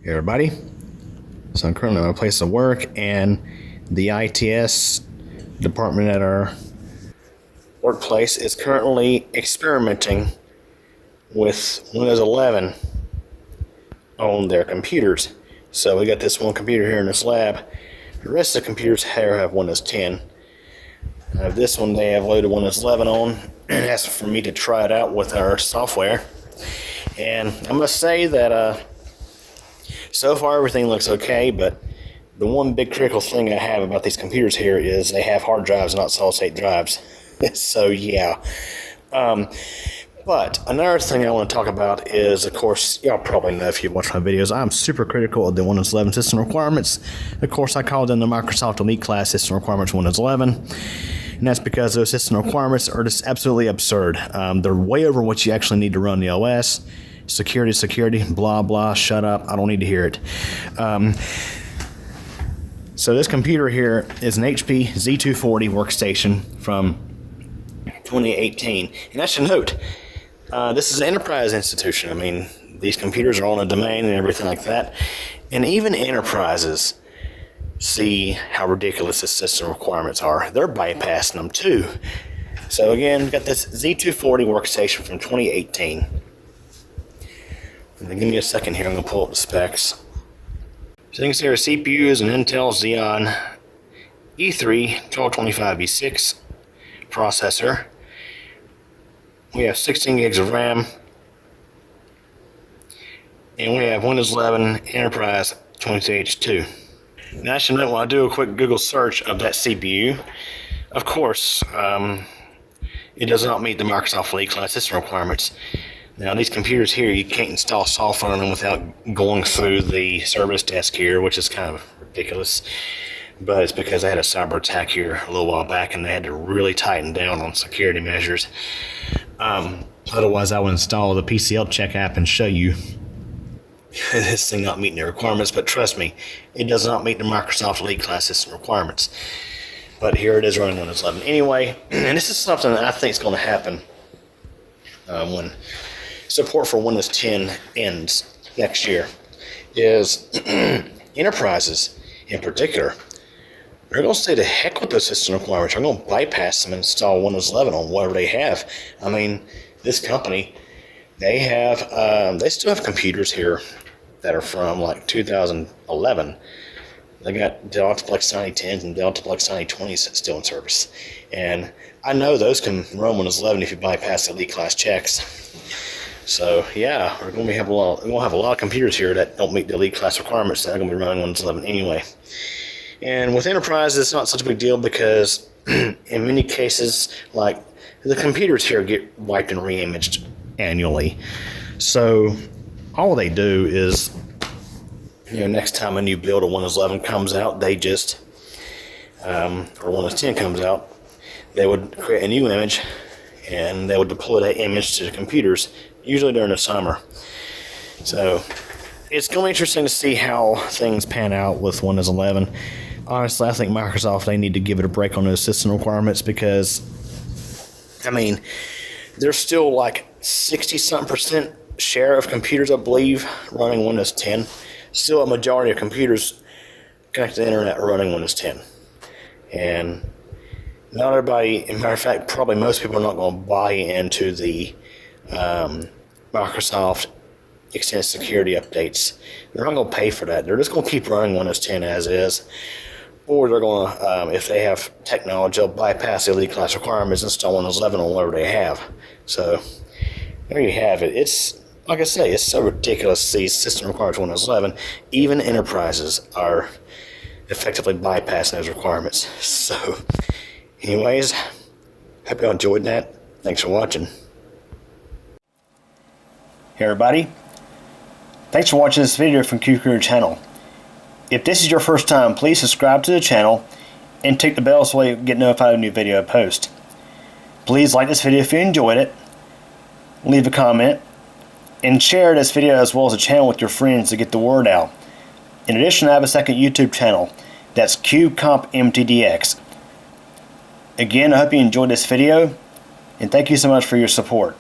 Hey everybody, so I'm currently at my place of work, and the ITS department at our workplace is currently experimenting with Windows 11 on their computers. So we got this one computer here in this lab. The rest of the computers here have Windows 10. This one they have loaded Windows 11 on and asked for me to try it out with our software. And I must say that so far everything looks okay, but the one big critical thing I have about these computers here is they have hard drives, not solid state drives. So yeah. But another thing I want to talk about is, of course, y'all probably know if you watch my videos, I'm super critical of the Windows 11 system requirements. Of course, I call them the Microsoft Elite Class System Requirements Windows 11. And that's because those system requirements are just absolutely absurd. They're way over what you actually need to run the OS. Security, blah, blah, shut up. I don't need to hear it. So this computer here is an HP Z240 workstation from 2018. And I should note, this is an enterprise institution. I mean, these computers are on a domain and everything like that. And even enterprises see how ridiculous the system requirements are. They're bypassing them too. So again, we've got this Z240 workstation from 2018. Give me a second here, I'm going to pull up the specs. So you can see our CPU is an Intel Xeon E3-1225V6 processor. We have 16 gigs of RAM. And we have Windows 11 Enterprise 22H2. Now I should note, when I do a quick Google search of that CPU, of course, it does not meet the Microsoft Elite Class system requirements. Now these computers here, you can't install software on them without going through the service desk here, which is kind of ridiculous. But it's because they had a cyber attack here a little while back and they had to really tighten down on security measures. Otherwise I would install the PCL check app and show you this thing not meeting the requirements, but trust me, it does not meet the Microsoft Elite Class system requirements. But here it is running Windows 11 anyway, and this is something that I think is going to happen when support for Windows 10 ends next year, is enterprises in particular, they're going to say to heck with the system requirements. They're going to bypass them and install Windows 11 on whatever they have. I mean, this company, they still have computers here that are from like 2011. They got Dell Optiplex 9010s and Dell Optiplex 9020s still in service. And I know those can run Windows 11 if you bypass the Elite Class checks. So yeah, we're going to have a lot of computers here that don't meet the Elite Class requirements that are going to be running Windows 11 anyway. And with enterprise, it's not such a big deal because in many cases, like the computers here get wiped and re-imaged annually. So all they do is, next time a new build of Windows 11 comes out, they just, or Windows 10 comes out, they would create a new image and they would deploy that image to the computers, usually during the summer. So it's going to be interesting to see how things pan out with Windows 11. Honestly, I think Microsoft, they need to give it a break on those system requirements because, I mean, there's still like 60-something% share of computers, I believe, running Windows 10. Still a majority of computers connected to the internet are running Windows 10. And not everybody, as a matter of fact, probably most people are not going to buy into the Microsoft Extended Security updates. They're not going to pay for that. They're just going to keep running Windows 10 as is. Or they're going to, if they have technology, they'll bypass the Elite Class requirements and install Windows 11 on whatever they have. So there you have it. It's, like I say, it's so ridiculous to see system requirements for Windows 11. Even enterprises are effectively bypassing those requirements. So anyways, hope you enjoyed that. Thanks for watching. Hey everybody, thanks for watching this video from QCareer channel. If this is your first time, please subscribe to the channel and tick the bell so you get notified of a new video I post. Please like this video if you enjoyed it, leave a comment, and share this video as well as the channel with your friends to get the word out. In addition, I have a second YouTube channel, that's CubeCompMTDX. Again, I hope you enjoyed this video, and thank you so much for your support.